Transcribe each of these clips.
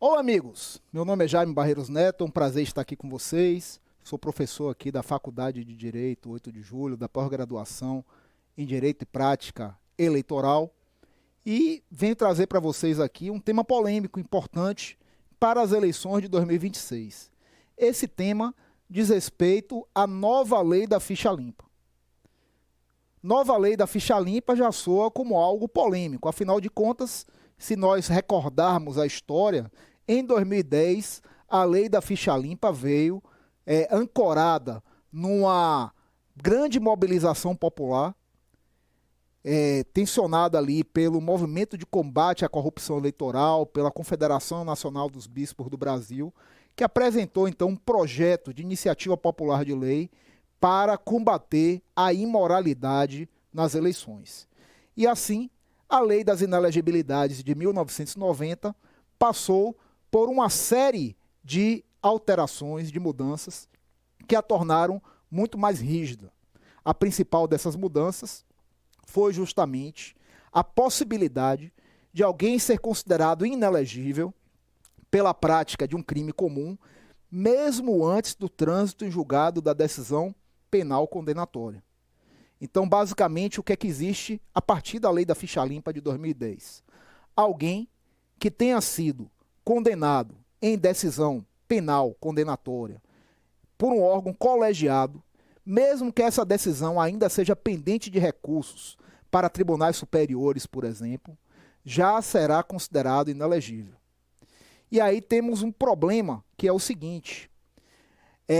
Olá, amigos! Meu nome é Jaime Barreiros Neto, é um prazer estar aqui com vocês. Sou professor aqui da Faculdade de Direito 8 de Julho, da pós-graduação em Direito e Prática Eleitoral, e venho trazer para vocês aqui um tema polêmico importante para as eleições de 2026. Esse tema diz respeito à nova lei da ficha limpa. Nova lei da ficha limpa já soa como algo polêmico, afinal de contas, se nós recordarmos a história, em 2010 a lei da ficha limpa veio ancorada numa grande mobilização popular, tensionada ali pelo Movimento de Combate à Corrupção Eleitoral, pela Confederação Nacional dos Bispos do Brasil, que apresentou então um projeto de iniciativa popular de lei para combater a imoralidade nas eleições. E assim, a Lei das Inelegibilidades de 1990 passou por uma série de alterações, de mudanças, que a tornaram muito mais rígida. A principal dessas mudanças foi justamente a possibilidade de alguém ser considerado inelegível pela prática de um crime comum, mesmo antes do trânsito em julgado da decisão penal condenatória. Então, basicamente, o que é que existe a partir da Lei da Ficha Limpa de 2010? Alguém que tenha sido condenado em decisão penal condenatória por um órgão colegiado, mesmo que essa decisão ainda seja pendente de recursos para tribunais superiores, por exemplo, já será considerado inelegível. E aí temos um problema, que é o seguinte: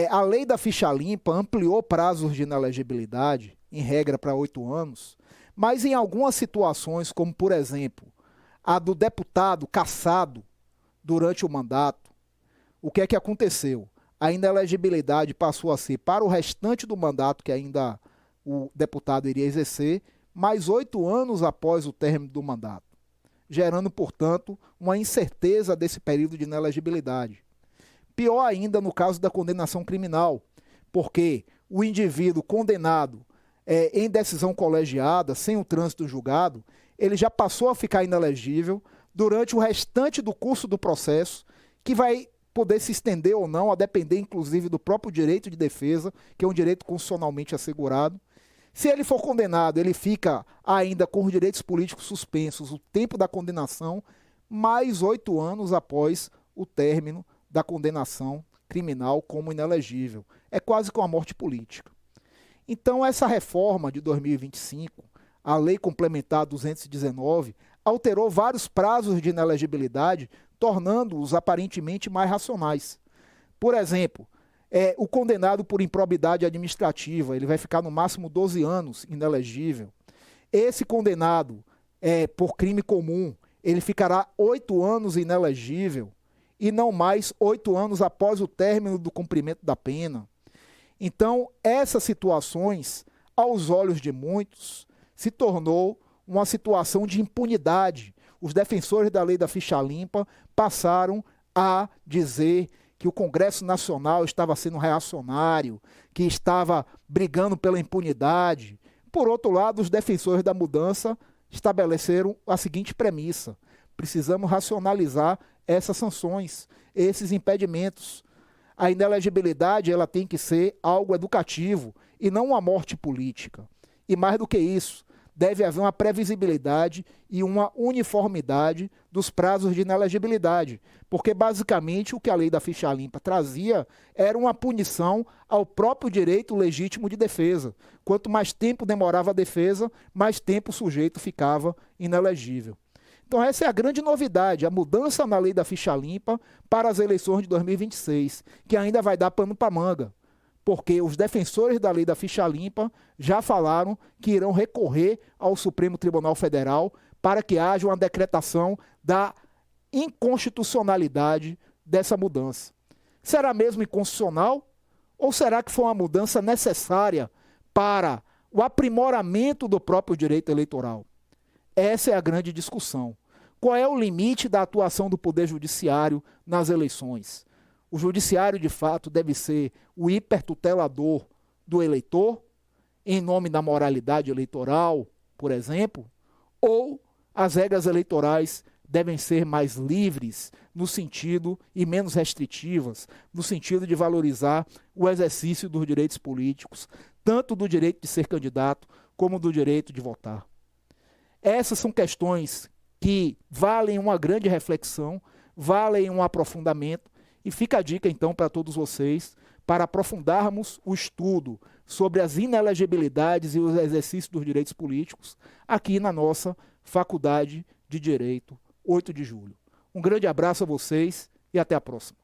a lei da ficha limpa ampliou prazos de inelegibilidade, em regra para 8 anos, mas em algumas situações, como por exemplo, a do deputado cassado durante o mandato, o que é que aconteceu? A inelegibilidade passou a ser para o restante do mandato que ainda o deputado iria exercer, mais 8 anos após o término do mandato, gerando, portanto, uma incerteza desse período de inelegibilidade. Pior ainda no caso da condenação criminal, porque o indivíduo condenado em decisão colegiada, sem o trânsito julgado, ele já passou a ficar inelegível durante o restante do curso do processo, que vai poder se estender ou não, a depender inclusive do próprio direito de defesa, que é um direito constitucionalmente assegurado. Se ele for condenado, ele fica ainda com os direitos políticos suspensos o tempo da condenação, mais 8 anos após o término da condenação criminal como inelegível. É quase que uma morte política. Então, essa reforma de 2025, a Lei Complementar 219, alterou vários prazos de inelegibilidade, tornando-os aparentemente mais racionais. Por exemplo, o condenado por improbidade administrativa, ele vai ficar no máximo 12 anos inelegível. Esse condenado por crime comum, ele ficará 8 anos inelegível e não mais 8 anos após o término do cumprimento da pena. Então, essas situações, aos olhos de muitos, se tornou uma situação de impunidade. Os defensores da lei da ficha limpa passaram a dizer que o Congresso Nacional estava sendo reacionário, que estava brigando pela impunidade. Por outro lado, os defensores da mudança estabeleceram a seguinte premissa: precisamos racionalizar essas sanções, esses impedimentos. A inelegibilidade ela tem que ser algo educativo e não uma morte política. E mais do que isso, deve haver uma previsibilidade e uma uniformidade dos prazos de inelegibilidade, porque basicamente o que a lei da ficha limpa trazia era uma punição ao próprio direito legítimo de defesa. Quanto mais tempo demorava a defesa, mais tempo o sujeito ficava inelegível. Então essa é a grande novidade, a mudança na lei da ficha limpa para as eleições de 2026, que ainda vai dar pano para manga, porque os defensores da lei da ficha limpa já falaram que irão recorrer ao Supremo Tribunal Federal para que haja uma decretação da inconstitucionalidade dessa mudança. Será mesmo inconstitucional? Ou será que foi uma mudança necessária para o aprimoramento do próprio direito eleitoral? Essa é a grande discussão. Qual é o limite da atuação do Poder Judiciário nas eleições? O Judiciário, de fato, deve ser o hipertutelador do eleitor, em nome da moralidade eleitoral, por exemplo, ou as regras eleitorais devem ser mais livres no sentido e menos restritivas, no sentido de valorizar o exercício dos direitos políticos, tanto do direito de ser candidato como do direito de votar. Essas são questões que valem uma grande reflexão, valem um aprofundamento, e fica a dica então para todos vocês, para aprofundarmos o estudo sobre as inelegibilidades e os exercícios dos direitos políticos aqui na nossa Faculdade de Direito, 8 de julho. Um grande abraço a vocês e até a próxima.